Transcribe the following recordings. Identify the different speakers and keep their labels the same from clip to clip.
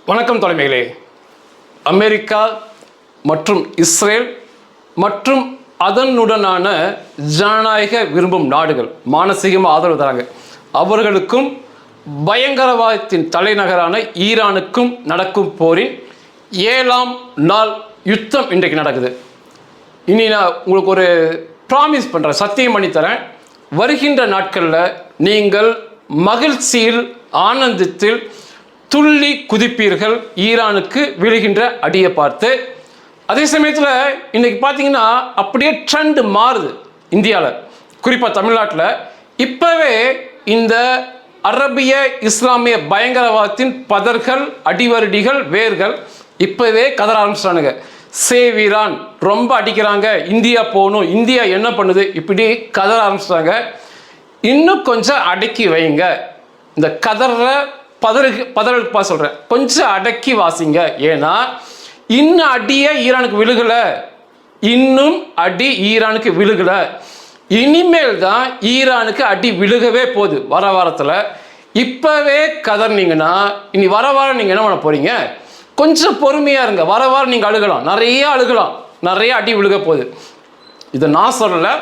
Speaker 1: வணக்கம் தலைமைகளே. அமெரிக்கா மற்றும் இஸ்ரேல் மற்றும் அதனுடனான ஜனநாயக விரும்பும் நாடுகள் மானசீகமாக ஆதரவு தராங்க. அவர்களுக்கும் பயங்கரவாதத்தின் தலைநகரான ஈரானுக்கும் நடக்கும் போரின் 7ஆம் நாள் யுத்தம் இன்றைக்கு நடக்குது. இனி நான் உங்களுக்கு ஒரு ப்ராமிஸ் பண்ணுறேன், சத்தியம் பண்ணி தரேன். வருகின்ற நாட்களில் நீங்கள் மகிழ்ச்சியில் ஆனந்தத்தில் துள்ளி குதிப்பீர்கள் ஈரானுக்கு விழுகின்ற அடியை பார்த்து. அதே சமயத்தில் இன்றைக்கி பார்த்தீங்கன்னா அப்படியே ட்ரெண்ட் மாறுது இந்தியாவில், குறிப்பாக தமிழ்நாட்டில். இப்போவே இந்த அரபிய இஸ்லாமிய பயங்கரவாதத்தின் பதர்கள் அடிவருடிகள் வேர்கள் இப்போவே கதற ஆரம்பிச்சிட்டானுங்க. சேவ் ஈரான், ரொம்ப அடிக்கிறாங்க, இந்தியா போகணும், இந்தியா என்ன பண்ணுது, இப்படி கதற ஆரம்பிச்சிட்டாங்க. இன்னும் கொஞ்சம் அடக்கி வைங்க, இந்த கதற பதறப்பா சொல்கிறேன், கொஞ்சம் அடக்கி வாசிங்க. ஏன்னா இன்னும் அடியே ஈரானுக்கு விழுகலை, இன்னும் அடி ஈரானுக்கு விழுகலை. இனிமேல் தான் ஈரானுக்கு அடி விழுகவே போகுது வர வாரத்தில். இப்போவே கதறினீங்கன்னா இனி வர வாரம் நீங்கள் என்ன பண்ண போகிறீங்க? கொஞ்சம் பொறுமையாக இருங்க. வர வாரம் நீங்கள் அழுகலாம், நிறைய அழுகலாம், நிறைய அடி விழுக போகுது. இதை நான் சொல்லலை,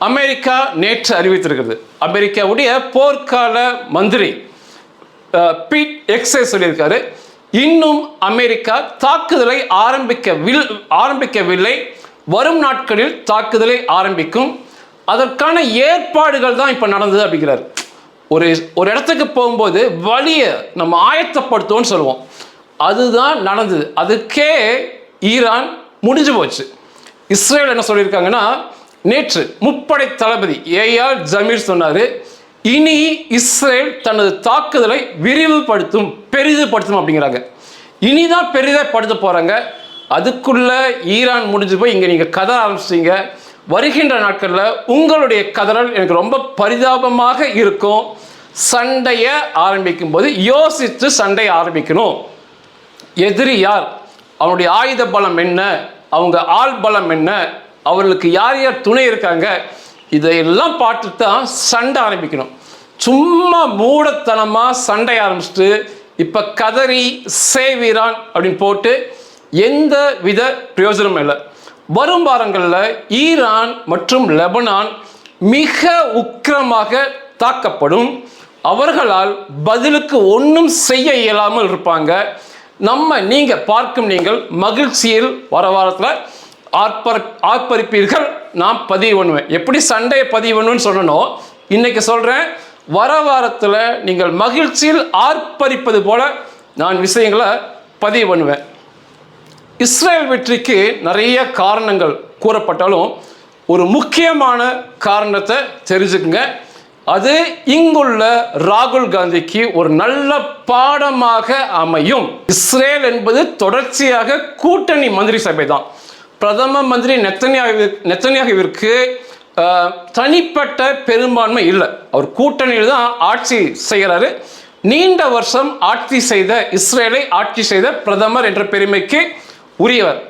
Speaker 1: அமெரிக்கா நேற்று அறிவித்திருக்கிறது. அமெரிக்காவுடைய போர்க்கால மந்திரி பீட் எக்ஸே சொல்லியிருக்காரு, இன்னும் அமெரிக்கா தாக்குதலை ஆரம்பிக்கவில்லை, வரும் நாட்களில் தாக்குதலை ஆரம்பிக்கும், அதற்கான ஏற்பாடுகள் தான் இப்போ நடந்தது அப்படிங்கிறார். ஒரு இடத்துக்கு போகும்போது வழியை நம்ம ஆயத்தப்படுத்துவோம்னு சொல்லுவோம், அதுதான் நடந்தது. அதுக்கே ஈரான் முடிஞ்சு போச்சு. இஸ்ரேல் என்ன சொல்லியிருக்காங்கன்னா, நேற்று முப்படை தளபதி ஏஆர் ஜமீர் சொன்னார், இனி இஸ்ரேல் தனது தாக்குதலை விரிவுபடுத்தும், பெரிதுபடுத்தும் அப்படிங்கிறாங்க. இனிதான் பெரிதப்படுத்த போகிறாங்க. அதுக்குள்ள ஈரான் முடிஞ்சு போய் இங்கே நீங்கள் கதற ஆரம்பிச்சிங்க. வருகின்ற நாட்களில் உங்களுடைய கதறல் எனக்கு ரொம்ப பரிதாபமாக இருக்கும். சண்டையை ஆரம்பிக்கும் போது யோசித்து சண்டையை ஆரம்பிக்கணும். எதிரி யார், அவனுடைய ஆயுத பலம் என்ன, அவங்க ஆள் பலம் என்ன, அவர்களுக்கு யார் யார் துணை இருக்காங்க, இதையெல்லாம் பார்த்துட்டு தான் சண்டை ஆரம்பிக்கணும். சும்மா மூடத்தனமாக சண்டை ஆரம்பிச்சுட்டு இப்போ கதறி சேவ் ஈரான் அப்படின்னு போட்டு எந்த வித பிரயோஜனமும் இல்லை. வரும் வாரங்களில் ஈரான் மற்றும் லெபனான் மிக உக்கிரமாக தாக்கப்படும். அவர்களால் பதிலுக்கு ஒன்றும் செய்ய இயலாமல் இருப்பாங்க. நீங்கள் பார்க்கும் நீங்கள் மகிழ்ச்சியில் வர வாரத்தில் ஆர்ப்பரிப்பீர்கள். நான் பதிவு பண்ணுவேன், எப்படி சண்டையை பதிவு பண்ணுவேன்னு சொல்லணும். இன்னைக்கு சொல்கிறேன், வர வாரத்தில் நீங்கள் மகிழ்ச்சியில் ஆர்ப்பரிப்பது போல நான் விஷயங்களை பதிவு பண்ணுவேன். இஸ்ரேல் வெற்றிக்கு நிறைய காரணங்கள் கூறப்பட்டாலும் ஒரு முக்கியமான காரணத்தை தெரிஞ்சுக்குங்க. அது இங்குள்ள ராகுல் காந்திக்கு ஒரு நல்ல பாடமாக அமையும். இஸ்ரேல் என்பது தொடர்ச்சியாக கூட்டணி மந்திரி சபை தான். பிரதம மந்திரி நெத்தன்யாகுவிற்கு தனிப்பட்ட பெரும்பான்மை இல்லை, அவர் கூட்டணியில் தான் ஆட்சி செய்கிறாரு. நீண்ட வருஷம் ஆட்சி செய்த, இஸ்ரேலை ஆட்சி செய்த பிரதமர் என்ற பெருமைக்கு உரியவர்.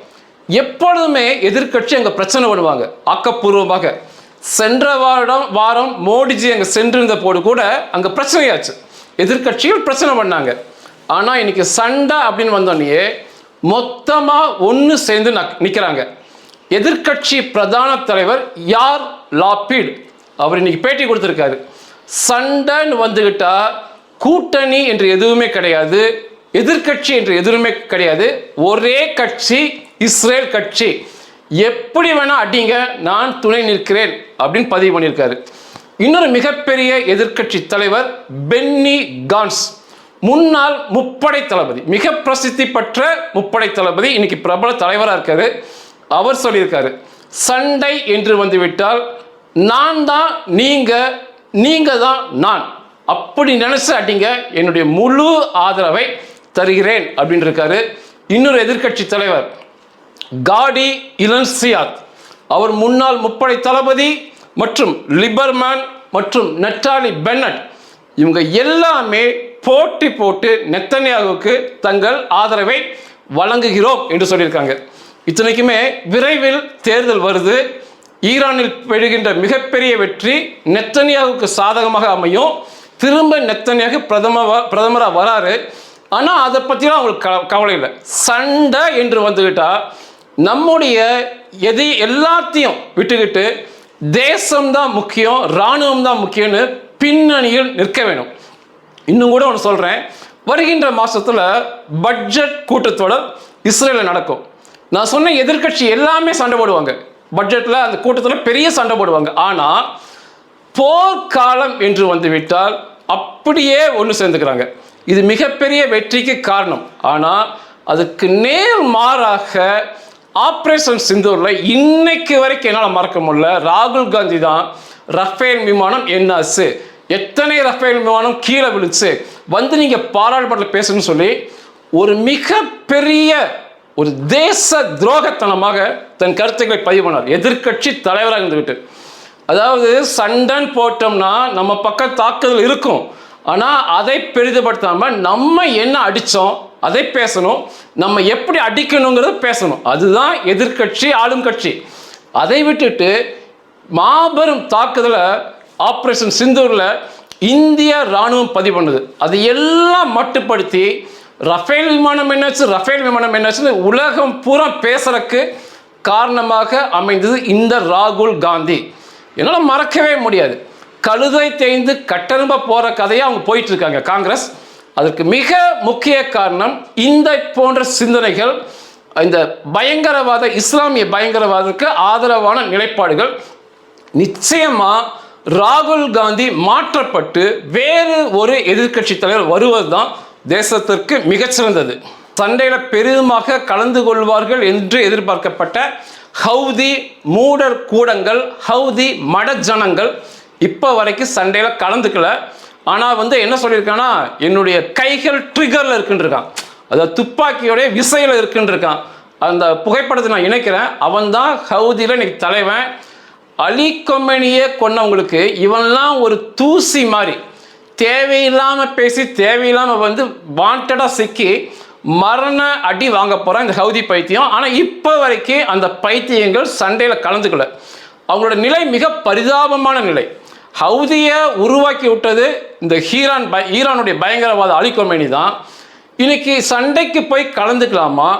Speaker 1: எப்பொழுதுமே எதிர்கட்சி அங்கே பிரச்சனை பண்ணுவாங்க ஆக்கப்பூர்வமாக. சென்ற வாரம் மோடிஜி அங்கே சென்றிருந்த போது கூட அங்கே பிரச்சனையாச்சு, எதிர்கட்சிகள் பிரச்சனை பண்ணாங்க. ஆனால் இன்னைக்கு சண்டை அப்படின்னு வந்தோடனே மொத்தமாக ஒன்று சேர்ந்து நிற்கிறாங்க. எதிர்கட்சி பிரதான தலைவர் யார் லாபிட், அவர் இன்னைக்கு பேட்டி கொடுத்துருக்காரு. சண்டைன்னு வந்துக்கிட்டா கூட்டணி என்று எதுவுமே கிடையாது, எதிர்கட்சி என்று எதுவுமே கிடையாது, ஒரே கட்சி இஸ்ரேல் கட்சி, எப்படி வேணா அடிங்க, நான் துணை நிற்கிறேன் அப்படின்னு பதிவு பண்ணியிருக்காரு. இன்னொரு மிகப்பெரிய எதிர்கட்சி தலைவர் பென்னி கான்ஸ், முன்னாள் முப்படை தளபதி, மிக பிரசித்தி பெற்ற முப்படை தளபதி, இன்னைக்கு பிரபல தலைவராக இருக்காரு. அவர் சொல்லியிருக்காரு, சண்டை என்று வந்துவிட்டால் நான் தான் நீங்க தான் நான், அப்படி நினைச்சு அடிங்க, என்னுடைய முழு ஆதரவை தருகிறேன் அப்படின்னு இருக்காரு. இன்னொரு எதிர்கட்சி தலைவர் காடி இலன்சியாத், அவர் முன்னாள் முப்படை தளபதி மற்றும் லிபர்மேன் மற்றும் நட்டாலி பென்னட், இவங்க எல்லாமே போட்டி போட்டு நெத்தன்யாகுவுக்கு தங்கள் ஆதரவை வழங்குகிறோம் என்று சொல்லியிருக்காங்க. இத்தனைக்குமே விரைவில் தேர்தல் வருது. ஈரானில் பெறுகின்ற மிகப்பெரிய வெற்றி நெத்தன்யாகுவுக்கு சாதகமாக அமையும். திரும்ப நெத்தன்யாகு பிரதமராக வராரு. ஆனால் அதை பற்றிலாம் அவங்களுக்கு கவலை இல்லை. சண்டை என்று வந்துக்கிட்டால் நம்முடைய எல்லாத்தையும் விட்டுக்கிட்டு தேசம்தான் முக்கியம், இராணுவம் தான் முக்கியம்னு பின்னணியில் நிற்க வேணும். இன்னும் கூட ஒன்று சொல்கிறேன், வருகின்ற மாதத்தில் பட்ஜெட் கூட்டத்தொடர் இஸ்ரேலில் நடக்கும். நான் சொன்ன எதிர்கட்சி எல்லாமே சண்டை போடுவாங்க, பட்ஜெட்டில் அந்த கூட்டத்தில் பெரிய சண்டை போடுவாங்க. ஆனால் போர்க்காலம் என்று வந்துவிட்டால் அப்படியே ஒன்று சேர்ந்துக்கிறாங்க. இது மிகப்பெரிய வெற்றிக்கு காரணம். ஆனால் அதுக்கு நேர் மாறாக ஆப்ரேஷன் சிந்தூரில் இன்னைக்கு வரைக்கும் என்னால் மறக்க முடியல, ராகுல் காந்தி தான் ரஃபேல் விமானம் என்னாச்சு, எத்தனை ரஃபேல் விமானம் கீழே விழுச்சு, வந்து நீங்கள் பாராளுமன்றத்தில் பேசணும்னு சொல்லி ஒரு மிகப்பெரிய ஒரு தேச துரோகத்தனமாக தன் கருத்துக்களை பதிவு பண்ணார், எதிர்கட்சி தலைவராக இருந்துவிட்டு. அதாவது சண்டன் போட்டோம்னா நம்ம பக்கம் தாக்குதல் இருக்கும், ஆனால் அதை பெரிதுபடுத்தாமல் நம்ம என்ன அடித்தோம் அதை பேசணும், நம்ம எப்படி அடிக்கணுங்கிறத பேசணும். அதுதான் எதிர்கட்சி ஆளும் கட்சி. அதை விட்டுட்டு மாபெரும் தாக்குதலை ஆப்ரேஷன் சிந்தூரில் இந்திய இராணுவம் பதிவு பண்ணுது. அது எல்லாம் மட்டுப்படுத்தி ரஃபேல் விமானம் என்னாச்சு உலகம் பூரா பேசுறதுக்கு காரணமாக அமைந்தது இந்த ராகுல் காந்தி. என்னால் மறக்கவே முடியாது. கழுதை தேய்ந்து கட்டெரும்ப போகிற கதையை அவங்க போயிட்டு இருக்காங்க காங்கிரஸ். அதற்கு மிக முக்கிய காரணம் இந்த போன்ற சிந்தனைகள், இந்த பயங்கரவாத இஸ்லாமிய பயங்கரவாதத்துக்கு ஆதரவான நிலைப்பாடுகள். நிச்சயமாக ராகுல் காந்தி மாற்றப்பட்டு வேறு ஒரு எதிர்கட்சி தலைவர் வருவது தான் தேசத்திற்கு மிகச்சிறந்தது. சண்டையில் பெரிதுமாக கலந்து கொள்வார்கள் என்று எதிர்பார்க்கப்பட்ட ஹவுதி மூடர் கூடங்கள், ஹவுதி மடஜனங்கள் இப்போ வரைக்கும் சண்டையில் கலந்துக்கல. ஆனால் என்ன சொல்லியிருக்கான்னா, என்னுடைய கைகள் ட்ரிகரில் இருக்குன்றிருக்கான், அதாவது துப்பாக்கியோடைய விசையில் இருக்குன்றிருக்கான். அந்த புகைப்படத்தை நான் இணைக்கிறேன். அவன் தான் ஹவுதியில் இன்னைக்கு தலைவன். அலி கொமேனியை கொன்னவங்களுக்கு இவன்லாம் ஒரு தூசி மாதிரி, தேவையில்லாமல் பேசி தேவையில்லாமல் வாண்டடாக சிக்கி மரண அடி வாங்க போகிறான் இந்த ஹவுதி பைத்தியம். ஆனால் இப்போ வரைக்கும் அந்த பைத்தியங்கள் சண்டையில் கலந்துக்கல. அவங்களோட நிலை மிக பரிதாபமான நிலை. ஹவுதியை உருவாக்கி விட்டது இந்த ஈரானுடைய பயங்கரவாத அலி கொமேனி தான். இன்னைக்கு சண்டைக்கு போய் கலந்துக்கலாமா,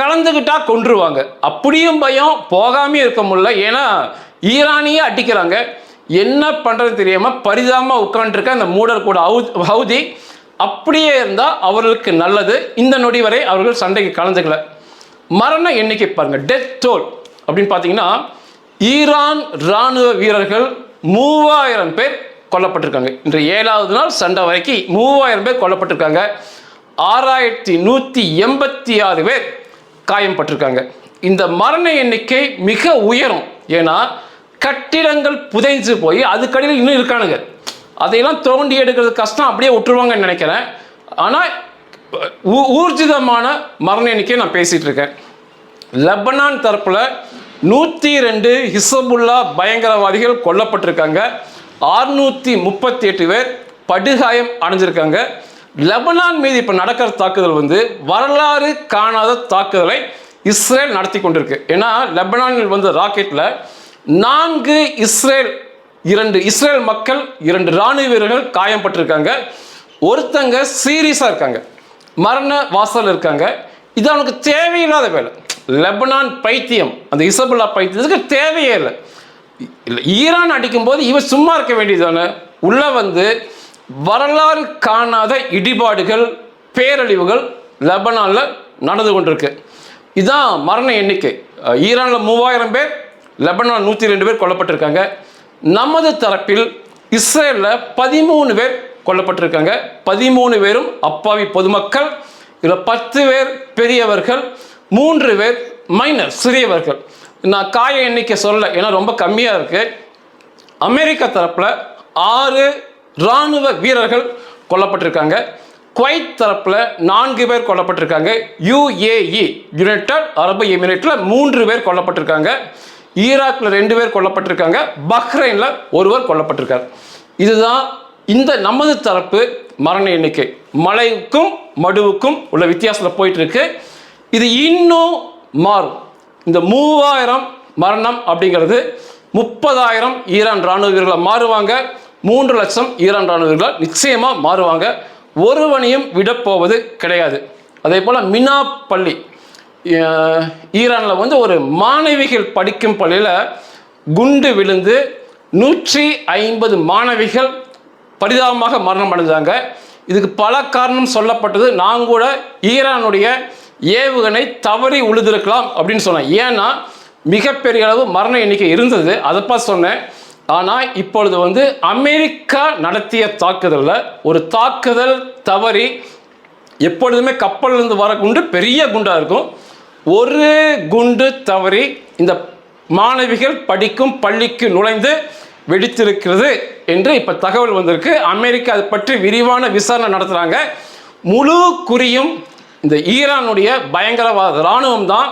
Speaker 1: கலந்துக்கிட்டா கொன்றுவாங்க, அப்படியும் பயம், போகாமே இருக்க முடியல. ஏன்னா ஈரானியே அடிக்கிறாங்க. என்ன பண்ணுறது தெரியாமல் பரிதாபமாக உட்காந்துருக்க அந்த மூடர் கூட ஹவுதி. அப்படியே இருந்தால் அவர்களுக்கு நல்லது. இந்த நொடி வரை அவர்கள் சண்டைக்கு கலந்துக்கல. மரண எண்ணிக்கை பாருங்கள், டெத் டோல் அப்படின்னு பார்த்தீங்கன்னா ஈரான் இராணுவ வீரர்கள் 3000 பேர் கொல்லப்பட்டிருக்காங்க. இன்று 7வது நாள் சண்டை வரைக்கும் 3000 பேர் கொல்லப்பட்டிருக்காங்க. 6186 பேர் காயம்பட்டிருக்காங்க. இந்த மரண எண்ணிக்கை மிக உயரும். ஏன்னா கட்டிடங்கள் புதைஞ்சு போய் அதுக்கடியில் இன்னும் இருக்கானுங்க. அதையெல்லாம் தோண்டி எடுக்கிறது கஷ்டம், அப்படியே விட்டுருவாங்கன்னு நினைக்கிறேன். ஆனால் ஊர்ஜிதமான மரண எண்ணிக்கை நான் பேசிகிட்டு இருக்கேன். லெபனான் தரப்பில் 102 ஹிஸ்புல்லா பயங்கரவாதிகள் கொல்லப்பட்டிருக்காங்க. 638 பேர் படுகாயம் அடைஞ்சிருக்காங்க. லெபனான் மீது இப்போ நடக்கிற தாக்குதல் வரலாறு காணாத தாக்குதலை இஸ்ரேல் நடத்தி கொண்டிருக்கு. ஏன்னா லெபனானில் ராக்கெட்டில் 2 இஸ்ரேல் மக்கள் 2 இராணுவ வீரர்கள் காயம்பட்டிருக்காங்க. ஒருத்தங்க சீரியஸாக இருக்காங்க, மரண வாசல் இருக்காங்க. இது அவனுக்கு தேவையில்லாத வேலை. லெபனான் பைத்தியம், அந்த ஹிஸ்புல்லா பைத்தியத்துக்கு தேவையே இல்லை. ஈரான் அடிக்கும்போது இவன் சும்மா இருக்க வேண்டியதானே. உள்ள வரலாறு காணாத இடிபாடுகள், பேரழிவுகள் லெபனானில் நடந்து கொண்டிருக்கு. இதுதான் மரண எண்ணிக்கை. ஈரானில் 3000 பேர், லெபனான் 102 பேர் கொல்லப்பட்டிருக்காங்க. நமது தரப்பில் இஸ்ரேலில் 13 பேர் கொல்லப்பட்டிருக்காங்க. 13 பேரும் அப்பாவி பொதுமக்கள். இதில் 10 பேர் பெரியவர்கள், 3 பேர் மைனர் சிறியவர்கள். நான் காய எண்ணிக்கை சொல்ல, ஏன்னா ரொம்ப கம்மியாக இருக்குது. அமெரிக்கா தரப்பில் 6 இராணுவ வீரர்கள் கொல்லப்பட்டிருக்காங்க. குவைத் தரப்பில் 4 பேர் கொல்லப்பட்டிருக்காங்க. UAE யுனைடெட் அரபு எமிரேட்டில் 3 பேர் கொல்லப்பட்டிருக்காங்க. ஈராக்கில் 2 பேர் கொல்லப்பட்டிருக்காங்க. பஹ்ரைனில் 1 பேர் கொல்லப்பட்டிருக்கார். இதுதான் இந்த நமது தரப்பு மரண எண்ணிக்கை. மலைக்கும் மடுவுக்கும் உள்ள வித்தியாசத்தில் போயிட்டு இருக்கு. இது இன்னும் மாறும். இந்த 3000 மரணம் அப்படிங்கிறது 30,000 ஈரான் இராணுவ வீரர்களை மாறுவாங்க. 3 லட்சம் ஈரான் இராணுவ வீரர்கள் நிச்சயமாக மாறுவாங்க. ஒருவனையும் விடப்போவது கிடையாது. அதே போல் மினா பள்ளி ஈரானில் வந்து ஒரு மாணவிகள் படிக்கும் பள்ளியில் குண்டு விழுந்து 150 மாணவிகள் பரிதாபமாக மரணம் அடைஞ்சாங்க. இதுக்கு பல காரணம் சொல்லப்பட்டது. நான் கூட ஈரானுடைய ஏவுகணை தவறி உழுதிருக்கலாம் அப்படின்னு சொன்னேன். ஏன்னா மிகப்பெரிய அளவு மரண எண்ணிக்கை இருந்தது, அதைப்பா சொன்னேன். ஆனால் இப்பொழுது வந்து அமெரிக்கா நடத்திய தாக்குதலில் ஒரு தாக்குதல் தவறி, எப்பொழுதுமே கப்பலிருந்து வர குண்டு பெரிய குண்டாக இருக்கும், ஒரு குண்டு தவறி இந்த மாணவிகள் படிக்கும் பள்ளிக்கு நுழைந்து வெடித்திருக்கிறது என்று இப்போ தகவல் வந்திருக்கு. அமெரிக்கா அது பற்றி விரிவான விசாரணை நடத்துகிறாங்க. முழு குறியும் இந்த ஈரானுடைய பயங்கரவாத இராணுவம் தான்.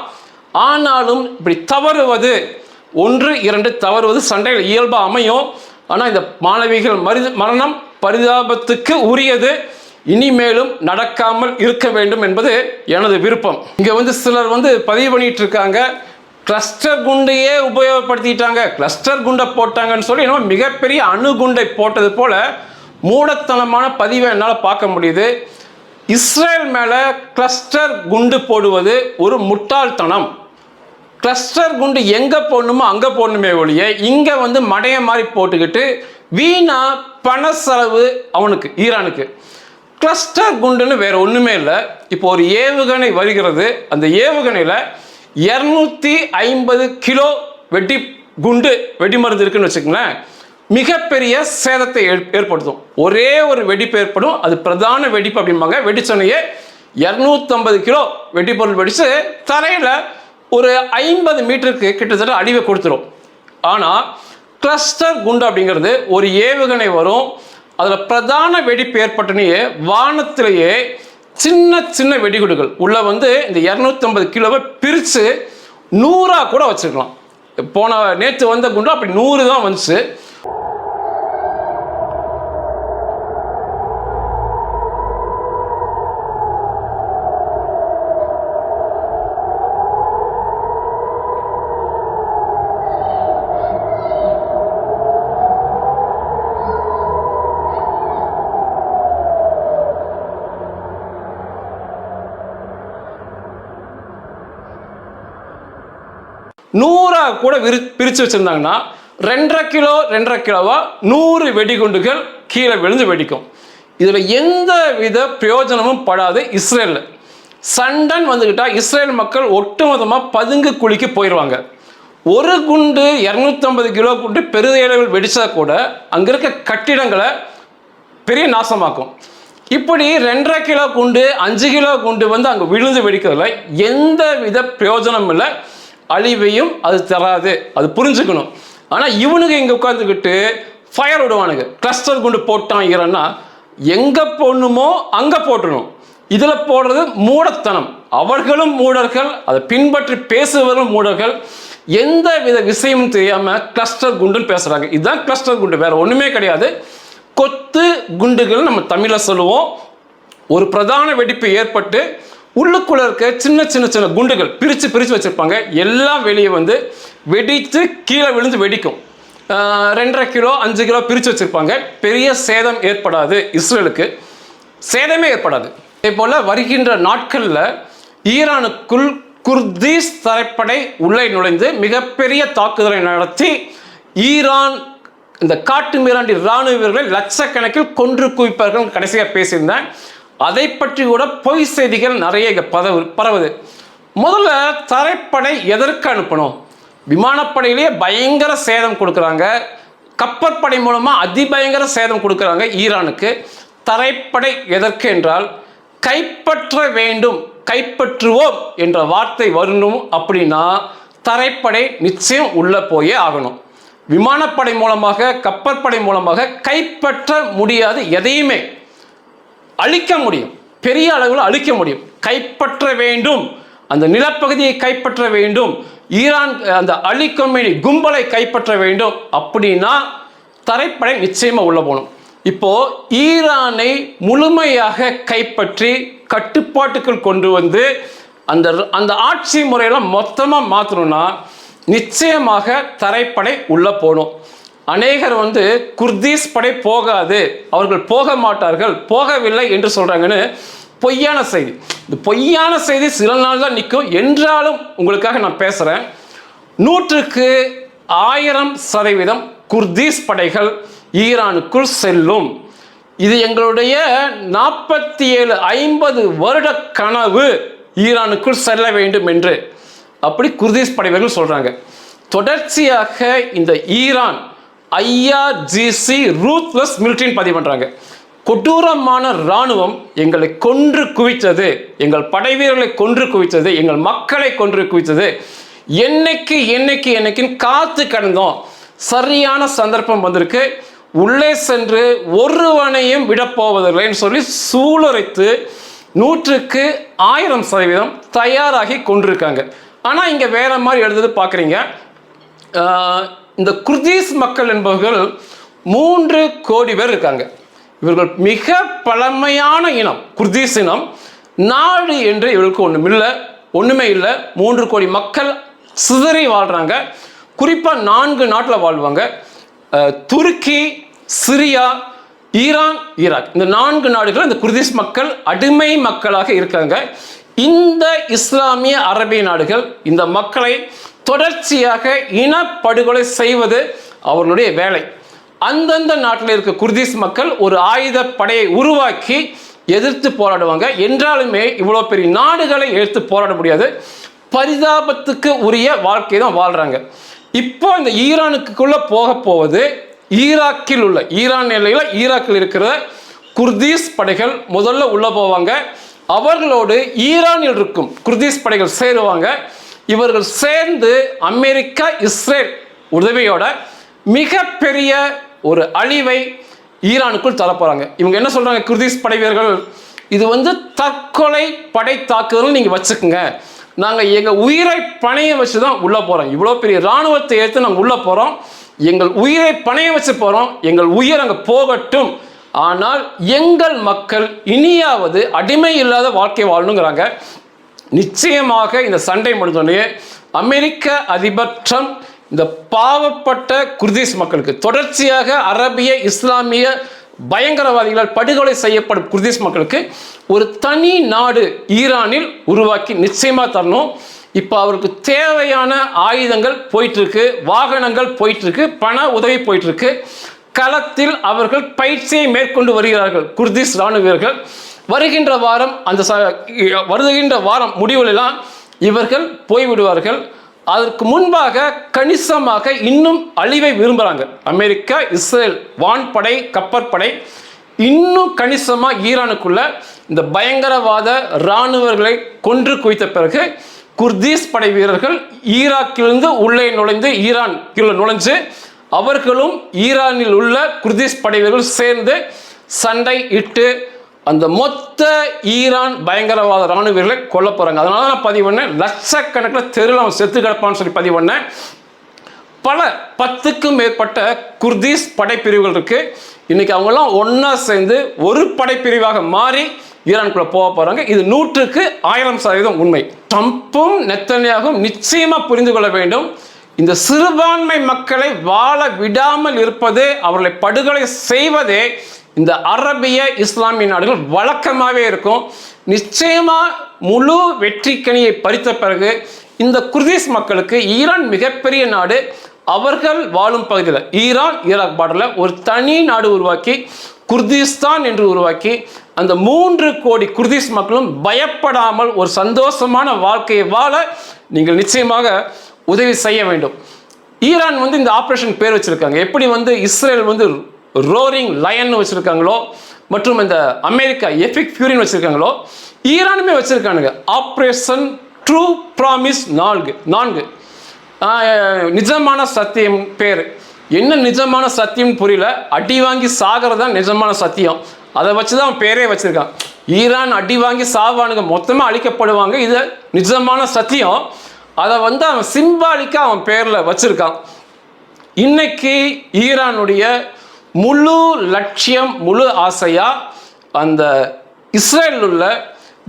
Speaker 1: ஆனாலும் இப்படி தவறுவது 1-2 தவறுவது சண்டைகள் இயல்பாக அமையும். ஆனால் இந்த மாணவிகள் மரணம் பரிதாபத்துக்கு உரியது. இனிமேலும் நடக்காமல் இருக்க வேண்டும் என்பது எனது விருப்பம். இங்கே வந்து சிலர் வந்து பதிவு பண்ணிட்டு இருக்காங்க, கிளஸ்டர் குண்டையே உபயோகப்படுத்திட்டாங்க, கிளஸ்டர் குண்டை போட்டாங்கன்னு சொல்லி இன்னும் மிகப்பெரிய அணுகுண்டை போட்டது போல மூடத்தனமான பதிவை என்னால் பார்க்க முடியுது. இஸ்ரேல் மேலே கிளஸ்டர் குண்டு போடுவது ஒரு முட்டாள்தனம். கிளஸ்டர் குண்டு எங்கே போடணுமோ அங்கே போடணுமே ஒழிய இங்கே வந்து மடைய மாதிரி போட்டுக்கிட்டு வீணா பண செலவு அவனுக்கு, ஈரானுக்கு. கிளஸ்டர் குண்டுன்னு வேற ஒன்றுமே இல்லை. இப்போ ஒரு ஏவுகணை வருகிறது, அந்த ஏவுகணையில் 250 கிலோ குண்டு வெடி மருந்து இருக்குன்னு வச்சுக்கோங்களேன், மிகப்பெரிய சேதத்தை ஏற்படுத்தும். ஒரே ஒரு வெடிப்பு ஏற்படும், அது பிரதான வெடிப்பு அப்படிம்பாங்க. வெடிச்சோனையே 250 கிலோ வெடிப்பொருள் வெடித்து தரையில் ஒரு 50 மீட்டருக்கு கிட்டத்தட்ட அழிவை கொடுத்துரும். ஆனால் கிளஸ்டர் குண்டு அப்படிங்கிறது ஒரு ஏவுகணை வரும், அதில் பிரதான வெடிப்பு ஏற்பட்டனையே வானத்திலேயே சின்ன சின்ன வெடிகுண்டுகள் உள்ள வந்து இந்த 250 கிலோவை பிரித்து 100 கூட வச்சுருக்கலாம். நேற்று வந்த குண்டு அப்படி 100 தான் வந்துச்சு. கூட பிரித்து வச்சுருந்தாங்கன்னா 2.5 கிலோவா 100 வெடிகுண்டுகள் கீழே விழுந்து வெடிக்கும். இதில் எந்த வித பிரயோஜனமும் படாது. இஸ்ரேலில் சண்டன் வந்துக்கிட்டால் இஸ்ரேல் மக்கள் ஒட்டுமொத்தமாக பதுங்கு குழிக்கு போயிடுவாங்க. ஒரு குண்டு 250 கிலோ குண்டு பெருதளவில் வெடித்தா கூட அங்கே இருக்க கட்டிடங்களை பெரிய நாசமாக்கும். இப்படி 2.5 கிலோ குண்டு 5 கிலோ குண்டு வந்து அங்கே விழுந்து வெடிக்கிறதுல எந்த வித பிரயோஜனமும் இல்லை, அழிவையும் அது தராது, அது புரிஞ்சுக்கணும். ஆனால் இவனுங்க இங்கே உட்காந்துக்கிட்டு ஃபயர் விடுவானுங்க. கிளஸ்டர் குண்டு போட்டான் ஈரன்னா எங்கே போடணுமோ அங்கே போட்டணும். இதில் போடுறது மூடத்தனம். அவர்களும் மூடர்கள், அதை பின்பற்றி பேசுவதும் மூடர்கள். எந்த வித விஷயமும் தெரியாமல் கிளஸ்டர் குண்டுன்னு பேசுகிறாங்க. இதுதான் கிளஸ்டர் குண்டு, வேறு ஒன்றுமே கிடையாது. கொத்து குண்டுகள் நம்ம தமிழில் சொல்லுவோம். ஒரு பிரதான வெடிப்பு ஏற்பட்டு உள்ளுக்குள்ள இருக்க சின்ன சின்ன சின்ன குண்டுகள் பிரித்து வச்சுருப்பாங்க. எல்லாம் வெளியே வந்து வெடித்து கீழே விழுந்து வெடிக்கும். 2.5 கிலோ 5 கிலோ பிரித்து வச்சுருப்பாங்க. பெரிய சேதம் ஏற்படாது, இஸ்ரேலுக்கு சேதமே ஏற்படாது. இதே போல் வருகின்ற நாட்களில் ஈரானுக்குள் குர்தீஸ் தரைப்படை உள்ளே நுழைந்து மிகப்பெரிய தாக்குதலை நடத்தி ஈரான் இந்த காட்டு மிராண்டி இராணுவ வீரர்களை லட்சக்கணக்கில் கொன்று குவிப்பார்கள் கடைசியாக பேசியிருந்தேன். அதை பற்றி கூட பொய் செய்திகள் நிறைய பரவுது. முதல்ல தரைப்படை எதற்கு அனுப்பணும்? விமானப்படையிலேயே பயங்கர சேதம் கொடுக்குறாங்க, கப்பற்படை மூலமாக அதிபயங்கர சேதம் கொடுக்குறாங்க ஈரானுக்கு. தரைப்படை எதற்கு என்றால் கைப்பற்ற வேண்டும், கைப்பற்றுவோம் என்ற வார்த்தை வரணும். அப்படின்னா தரைப்படை நிச்சயம் உள்ளே போயே ஆகணும். விமானப்படை மூலமாக கப்பற்படை மூலமாக கைப்பற்ற முடியாது, எதையுமே அழிக்க முடியும், பெரிய அளவில் அழிக்க முடியும். கைப்பற்ற வேண்டும், அந்த நிலப்பகுதியை கைப்பற்ற வேண்டும், ஈரான் அந்த அழிக்கும் கும்பலை கைப்பற்ற வேண்டும். அப்படின்னா தரைப்படை நிச்சயமாக உள்ள போகணும். இப்போ ஈரானை முழுமையாக கைப்பற்றி கட்டுப்பாட்டுக்குள் கொண்டு வந்து அந்த ஆட்சி முறையெல்லாம் மொத்தமாக மாற்றணும்னா நிச்சயமாக தரைப்படை உள்ள போகணும். அநேகர் வந்து குர்தீஸ் படை போகாது, அவர்கள் போக மாட்டார்கள், போகவில்லை என்று சொல்கிறாங்கன்னு பொய்யான செய்தி. இந்த பொய்யான செய்தி சில நாள் தான் நிற்கும். என்றாலும் உங்களுக்காக நான் பேசுகிறேன். 100% குர்தீஸ் படைகள் ஈரானுக்குள் செல்லும். இது எங்களுடைய 47-50 வருட கனவு, ஈரானுக்குள் செல்ல வேண்டும் என்று. அப்படி குர்தீஸ் படைவர்கள் சொல்கிறாங்க. தொடர்ச்சியாக இந்த ஈரான் IRGC ரூத்லெஸ் மிலிட்டரின்னு பதிவு பண்ணுறாங்க. கொடூரமான இராணுவம் எங்களை கொன்று குவித்தது, எங்கள் படை வீரர்களை கொன்று குவித்தது, எங்கள் மக்களை கொன்று குவித்தது. என்னைக்குன்னு காத்து கிடந்தோம். சரியான சந்தர்ப்பம் வந்திருக்கு. உள்ளே சென்று ஒருவனையும் விடப்போவதில்லைன்னு சொல்லி சூளுரைத்து 100% தயாராகி கொண்டிருக்காங்க. ஆனால் இங்கே வேற மாதிரி எழுதுறது பார்க்குறீங்க. இந்த குர்தீஸ் மக்கள் என்பவர்கள் 3 கோடி பேர் இருக்காங்க. இவர்கள் மிக பழமையான இனம், குர்தீஸ் இனம். நாடு என்று இவர்களுக்கு ஒன்றுமே இல்லை. 3 கோடி மக்கள் சிதறி வாழ்கிறாங்க. குறிப்பாக 4 நாட்டில் வாழ்வாங்க. துருக்கி, சிரியா, ஈரான், ஈராக், இந்த 4 நாடுகள் இந்த குர்தீஸ் மக்கள் அடிமை மக்களாக இருக்காங்க. இந்த இஸ்லாமிய அரபிய நாடுகள் இந்த மக்களை தொடர்ச்சியாக இனப்படுகொலை செய்வது அவர்களுடைய வேலை. அந்தந்த நாட்டில் இருக்க குர்தீஸ் மக்கள் ஒரு ஆயுத படையை உருவாக்கி எதிர்த்து போராடுவாங்க. என்றாலுமே இவ்வளோ பெரிய நாடுகளை எதிர்த்து போராட முடியாது. பரிதாபத்துக்கு உரிய வாழ்க்கை தான் வாழ்கிறாங்க. இப்போ இந்த ஈரானுக்குள்ள போவது ஈராக்கில் உள்ள, ஈரான் எல்லையில் ஈராக்கில் இருக்கிற குர்தீஸ் படைகள் முதல்ல உள்ள போவாங்க. அவர்களோடு ஈரானில் இருக்கும் குர்தீஸ் படைகள் சேருவாங்க. இவர்கள் சேர்ந்து அமெரிக்கா, இஸ்ரேல் உதவியோட மிகப்பெரிய ஒரு அழிவை ஈரானுக்குள் தரப்போறாங்க. இவங்க என்ன சொல்றாங்க, குர்தீஸ் படை வீரர்கள், இது வந்து தற்கொலை படை தாக்குதல் நீங்கள் வச்சுக்கோங்க, நாங்கள் எங்கள் உயிரை பணைய வச்சு தான் உள்ளே போகிறோம், இவ்வளோ பெரிய இராணுவத்தை ஏற்று நாங்கள் உள்ளே போகிறோம், எங்கள் உயிரை பணைய வச்சு போகிறோம், எங்கள் உயிர் அங்கே போகட்டும், ஆனால் எங்கள் மக்கள் இனியாவது அடிமை இல்லாத வாழ்க்கை வாழணுங்கிறாங்க. நிச்சயமாக இந்த சண்டை முடிஞ்சோடனே அமெரிக்க அதிபர் ட்ரம்ப் இந்த பாவப்பட்ட குர்தீஸ் மக்களுக்கு, தொடர்ச்சியாக அரபிய இஸ்லாமிய பயங்கரவாதிகளால் படுகொலை செய்யப்படும் குர்தீஸ் மக்களுக்கு ஒரு தனி நாடு ஈரானில் உருவாக்கி நிச்சயமாக தரணும். இப்போ அவருக்கு தேவையான ஆயுதங்கள் போயிட்டுருக்கு, வாகனங்கள் போயிட்டுருக்கு, பண உதவி போயிட்டுருக்கு. களத்தில் அவர்கள் பயிற்சியை மேற்கொண்டு வருகிறார்கள் குர்தீஸ் இராணுவ வீரர்கள். வருகின்ற வாரம் முடிவுகளெல்லாம் இவர்கள் போய்விடுவார்கள். அதற்கு முன்பாக கணிசமாக இன்னும் அழிவை விரும்புகிறாங்க அமெரிக்கா, இஸ்ரேல் வான்படை, கப்பற்படை. இன்னும் கணிசமாக ஈரானுக்குள்ள இந்த பயங்கரவாத இராணுவர்களை கொன்று குவித்த பிறகு குர்தீஸ் படை வீரர்கள் ஈராக்கிலிருந்து உள்ளே நுழைந்து ஈரானுக்குள்ள நுழைஞ்சு அவர்களும் ஈரானில் உள்ள குர்தீஸ் படை வீரர்கள் சேர்ந்து சண்டை இட்டு அந்த மொத்த ஈரான் பயங்கரவாத இராணுவ வீரர்களை கொல்ல போகிறாங்க. அதனால தான் நான் பதிவு பண்ணேன், லட்சக்கணக்கில் தெருவில் அவன் செத்து கிடப்பான்னு சொல்லி பதிவு பண்ணேன். பல 10க்கும் மேற்பட்ட குர்தீஸ் படைப்பிரிவுகள் இருக்கு. இன்னைக்கு அவங்கெல்லாம் ஒன்றா சேர்ந்து ஒரு படைப்பிரிவாக மாறி ஈரானுக்குள்ள போக போகிறாங்க. இது 100% உண்மை. ட்ரம்பும் நெத்தன்யாகும் நிச்சயமாக புரிந்து கொள்ள வேண்டும், இந்த சிறுபான்மை மக்களை வாழ விடாமல் இருப்பது, அவர்களை படுகொலை செய்வதே இந்த அரபிய இஸ்லாமிய நாடுகள் வழக்கமாகவே இருக்கும். நிச்சயமாக முழு வெற்றிக்கனியை பறித்த பிறகு இந்த குர்தீஸ் மக்களுக்கு ஈரான் மிகப்பெரிய நாடு, அவர்கள் வாழும் பகுதியில் ஈரான் ஈராக் பார்டரில் ஒரு தனி நாடு உருவாக்கி குர்திஸ்தான் என்று உருவாக்கி அந்த 3 கோடி குர்தீஸ் மக்களும் பயப்படாமல் ஒரு சந்தோஷமான வாழ்க்கையை வாழ நீங்கள் நிச்சயமாக உதவி செய்ய வேண்டும். ஈரான் வந்து இந்த ஆப்ரேஷன் பேர் வச்சிருக்காங்க. எப்படி வந்து இஸ்ரேல் வந்து ரோரிங் லயன் வச்சிருக்காங்களோ மற்றும் இந்த அமெரிக்கா எபிக் ஃபியூரின் வச்சிருக்காங்களோ, ஈரானுமே வச்சிருக்கானுங்க ஆப்ரேஷன் ட்ரூ ப்ராமிஸ் 4. நிஜமான சத்தியம் பேர். என்ன நிஜமான சத்தியம் புரியல, அடி வாங்கி சாகிறது தான் நிஜமான சத்தியம். அதை வச்சு தான் அவன் பேரே வச்சிருக்கான். ஈரான் அடி வாங்கி சாவானுங்க, மொத்தமாக அழிக்கப்படுவாங்க, இது நிஜமான சத்தியம். அதை வந்து அவன் சிம்பாலிக்காக அவன் பேரில் வச்சிருக்கான். இன்னைக்கு ஈரானுடைய முழு லட்சியம், முழு ஆசையா அந்த இஸ்ரேலில் உள்ள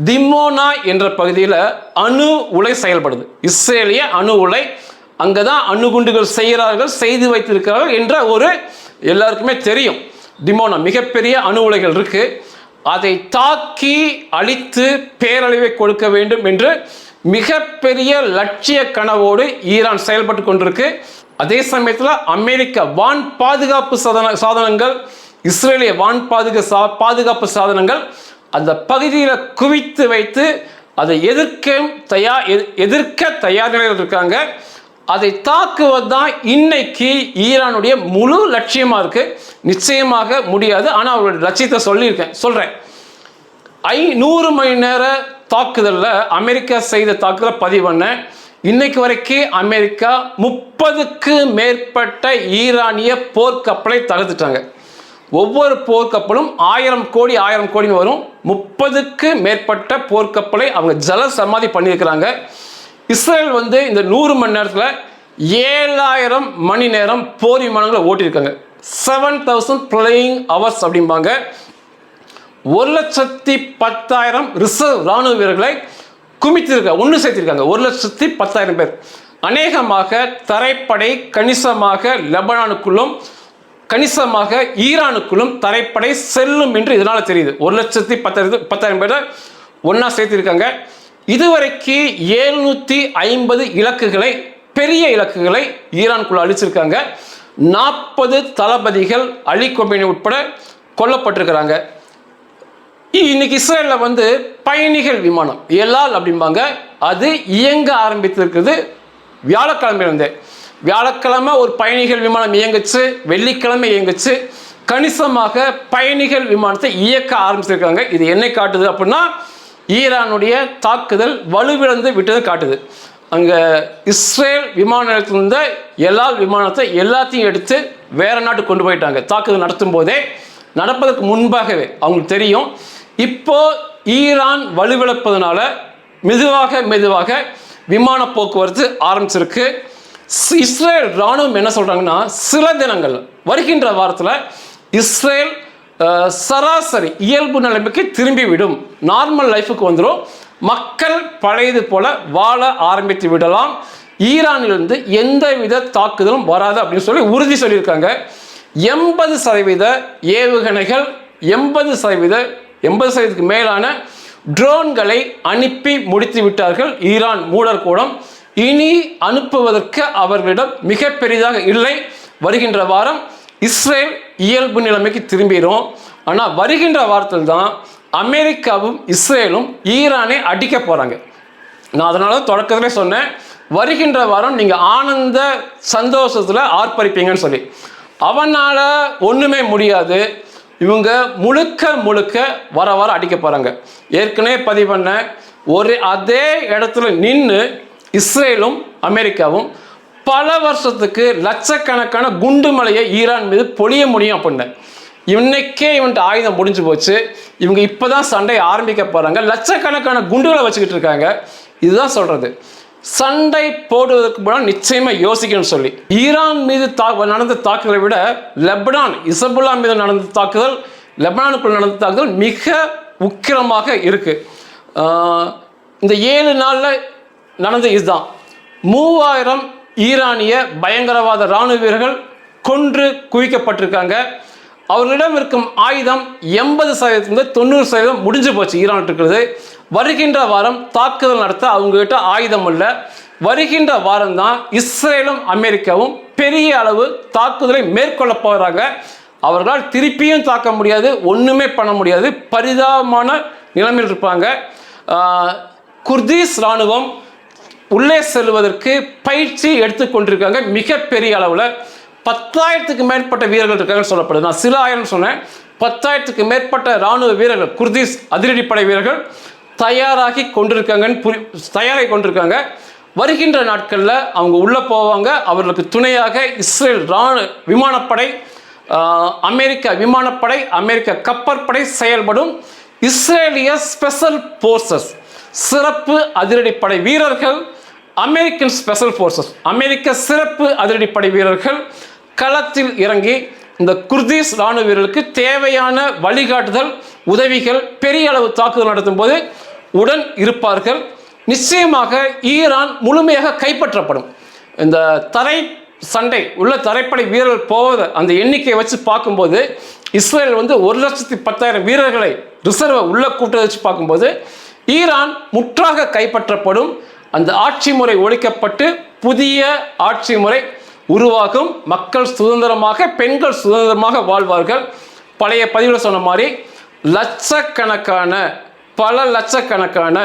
Speaker 1: திமோனா என்ற பகுதியில் அணு உலை செயல்படுது. இஸ்ரேலிய அணு உலை அங்கே தான் அணுகுண்டுகள் செய்கிறார்கள், செய்து வைத்திருக்கிறார்கள் என்ற ஒரு எல்லாருக்குமே தெரியும். டிமோனா மிகப்பெரிய அணு உலைகள் இருக்கு. அதை தாக்கி அழித்து பேரழிவை கொடுக்க வேண்டும் என்று மிகப்பெரிய லட்சிய கனவோடு ஈரான் செயல்பட்டு கொண்டிருக்கு. அதே சமயத்தில் அமெரிக்க வான் பாதுகாப்பு சாதனங்கள், இஸ்ரேலிய வான் பாதுகாப்பு சாதனங்கள் அந்த பகுதியில் குவித்து வைத்து அதை எதிர்க்க தயார் நிலையில் இருக்காங்க. அதை தாக்குவது தான் இன்னைக்கு ஈரானுடைய முழு லட்சியமாக இருக்கு. நிச்சயமாக முடியாது, ஆனால் அவருடைய லட்சியத்தை சொல்கிறேன். 100 மணி நேர தாக்குதலில் அமெரிக்கா செய்த தாக்குதலை பதிவு பண்ண இன்னைக்கு வரைக்கும் அமெரிக்கா 30க்கு மேற்பட்ட ஈரானிய போர்க்கப்பலை தகர்த்துட்டாங்க. ஒவ்வொரு போர்க்கப்பலும் 1000 கோடின்னு வரும். 30க்கு மேற்பட்ட போர்க்கப்பலை அவங்க ஜல சமாதி பண்ணியிருக்கிறாங்க. இஸ்ரேல் இந்த 100 மணி நேரத்தில் 7000 மணி நேரம் போர் விமானங்களை ஓட்டியிருக்காங்க. 7000 ஃப்ளையிங் ஹவர்ஸ் அப்படிம்பாங்க. 1,10,000 ரிசர்வ் ராணுவ வீரர்களை ஒன்று சேர்த்திருக்காங்க. 1,10,000 பேர். அநேகமாக தரைப்படை கணிசமாக லெபனானுக்குள்ளும் கணிசமாக ஈரானுக்குள்ளும் தரைப்படை செல்லும் என்று இதனால் தெரியுது. 1,10,000 பேரை ஒன்றா சேர்த்திருக்காங்க. இதுவரைக்கு 750 இலக்குகளை, பெரிய இலக்குகளை ஈரானுக்குள்ள அழிச்சிருக்காங்க. 40 தளபதிகள் அலி கொமேனி உட்பட கொல்லப்பட்டிருக்கிறாங்க. இன்னைக்கு இஸ்ரேலில் பயணிகள் விமானம் எலால் அப்படிம்பாங்க, அது இயங்க ஆரம்பித்திருக்குது வியாழக்கிழமையிலிருந்தே. வியாழக்கிழமை ஒரு பயணிகள் விமானம் இயங்குச்சு, வெள்ளிக்கிழமை இயங்குச்சு. கணிசமாக பயணிகள் விமானத்தை இயக்க ஆரம்பிச்சிருக்காங்க. இது என்னை காட்டுது அப்படின்னா ஈரானுடைய தாக்குதல் வலுவிழந்து விட்டது காட்டுது. அங்கே இஸ்ரேல் விமான நிலையத்திலிருந்த எலால் விமானத்தை எல்லாத்தையும் எடுத்து வேற நாட்டுக்கு கொண்டு போயிட்டாங்க. தாக்குதல் நடத்தும் போதே, நடப்பதற்கு முன்பாகவே அவங்களுக்கு தெரியும். இப்போ ஈரான் வலுவிழப்பதனால மெதுவாக விமான போக்குவரத்து ஆரம்பிச்சிருக்கு. இஸ்ரேல் ராணுவம் என்ன சொல்றாங்கன்னா, சில தினங்கள் வருகின்ற வாரத்தில் இஸ்ரேல் சராசரி இயல்பு நிலைமைக்கு திரும்பிவிடும், நார்மல் லைஃபுக்கு வந்துடும், மக்கள் பழையது போல வாழ ஆரம்பித்து விடலாம், ஈரானிலிருந்து எந்தவித தாக்குதலும் வராது அப்படின்னு சொல்லி உறுதி சொல்லியிருக்காங்க. 80% ஏவுகணைகள், 80%க்கு மேலான ட்ரோன்களை அனுப்பி முடித்து விட்டார்கள் ஈரான் மூடர் கூடம். இனி அனுப்புவதற்கு அவர்களிடம் மிக பெரிதாக இல்லை. வருகின்ற வாரம் இஸ்ரேல் இயல்பு நிலைமைக்கு திரும்பிடும். ஆனால் வருகின்ற வாரத்தில் தான் அமெரிக்காவும் இஸ்ரேலும் ஈரானை அடிக்க போகிறாங்க. நான் அதனால தொடக்கத்திலே சொன்னேன், வருகின்ற வாரம் நீங்கள் ஆனந்த சந்தோஷத்தில் ஆர்ப்பரிப்பீங்கன்னு சொல்லி. அவனால் ஒன்றுமே முடியாது. இவங்க முழுக்க வர அடிக்க போகிறாங்க. ஏற்கனவே பதிவு பண்ண அதே இடத்துல நின்று இஸ்ரேலும் அமெரிக்காவும் பல வருஷத்துக்கு லட்சக்கணக்கான குண்டு மலையை ஈரான் மீது பொழிய முடியும் அப்படின்னு. இன்னைக்கே இவன்ட்டு ஆயுதம் முடிஞ்சு போச்சு. இவங்க இப்போதான் சண்டையை ஆரம்பிக்க போகிறாங்க. லட்சக்கணக்கான குண்டுகளை வச்சுக்கிட்டு இருக்காங்க. இதுதான் சொல்கிறது, சண்டை போடுவதற்கு முன்னாடி நிச்சயமாக யோசிக்கணும்னு சொல்லி. ஈரான் மீது நடந்த தாக்குதலை விட லெபனான், இசபுல்லா மீது நடந்த தாக்குதல், லெபனானுக்குள் நடந்த தாக்குதல் மிக உக்கிரமாக இருக்கு. இந்த 7 நாளில் நடந்த இதுதான். 3000 ஈரானிய பயங்கரவாத இராணுவ வீரர்கள் கொன்று குவிக்கப்பட்டிருக்காங்க. அவர்களிடம் இருக்கும் ஆயுதம் 80% 90% முடிஞ்சு போச்சு ஈரான் இருக்கிறது. வருகின்ற வாரம் தாக்குதல் நடத்த அவங்ககிட்ட ஆயுதம் இல்லை. வருகின்ற வாரம் தான் இஸ்ரேலும் அமெரிக்காவும் பெரிய அளவு தாக்குதலை மேற்கொள்ள போகிறாங்க. அவர்களால் திருப்பியும் தாக்க முடியாது, ஒன்றுமே பண்ண முடியாது, பரிதாபமான நிலைமையில் இருப்பாங்க. குர்திஸ் இராணுவம் உள்ளே செல்வதற்கு பயிற்சி எடுத்துக்கொண்டிருக்காங்க. மிகப்பெரிய அளவில் 10,000க்கு மேற்பட்ட வீரர்கள் இருக்காங்கன்னு சொல்லப்படுது. நான் சில ஆயிரம் சொன்னேன். 10,000க்கு மேற்பட்ட இராணுவ வீரர்கள், குர்திஸ் அதிரடிப்படை வீரர்கள் தயாராகி கொண்டிருக்காங்க. வருகின்ற நாட்களில் அவங்க உள்ளே போவாங்க. அவர்களுக்கு துணையாக இஸ்ரேல் விமானப்படை, அமெரிக்க விமானப்படை, அமெரிக்க கப்பற்படை செயல்படும். இஸ்ரேலிய ஸ்பெஷல் போர்சஸ், சிறப்பு அதிரடிப்படை வீரர்கள், அமெரிக்கன் ஸ்பெஷல் போர்சஸ், அமெரிக்க சிறப்பு அதிரடிப்படை வீரர்கள் களத்தில் இறங்கி இந்த குர்திஸ் இராணுவ வீரர்களுக்கு தேவையான வழிகாட்டுதல், உதவிகள், பெரிய அளவு தாக்குதல் நடத்தும் போது உடன் இருப்பார்கள். நிச்சயமாக ஈரான் முழுமையாக கைப்பற்றப்படும். இந்த தரை சண்டை உள்ள தரைப்படை வீரர்கள் போவதை அந்த எண்ணிக்கையை வச்சு பார்க்கும்போது இஸ்ரேல் வந்து 1,10,000 வீரர்களை ரிசர்வை உள்ள கூட்டத்தை வச்சு பார்க்கும்போது ஈரான் முற்றாக கைப்பற்றப்படும், அந்த ஆட்சி முறை ஒழிக்கப்பட்டு புதிய ஆட்சி முறை உருவாகும், மக்கள் சுதந்திரமாக பெண்கள் சுதந்திரமாக வாழ்வார்கள். பழைய பதிவில் சொன்ன மாதிரி லட்சக்கணக்கான பல லட்சக்கணக்கான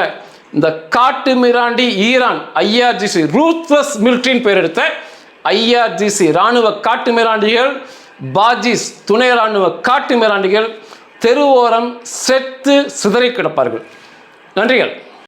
Speaker 1: இந்த காட்டு மிராண்டி ஈரான் IRGC ரூத்லெஸ் மிலிட்ரின்னு பேர் எடுத்த IRGC இராணுவ காட்டு மிராண்டிகள், பாஜிஸ் துணை இராணுவ காட்டு மிராண்டிகள் தெருவோரம் செத்து சிதறி கிடப்பார்கள். நன்றிகள்.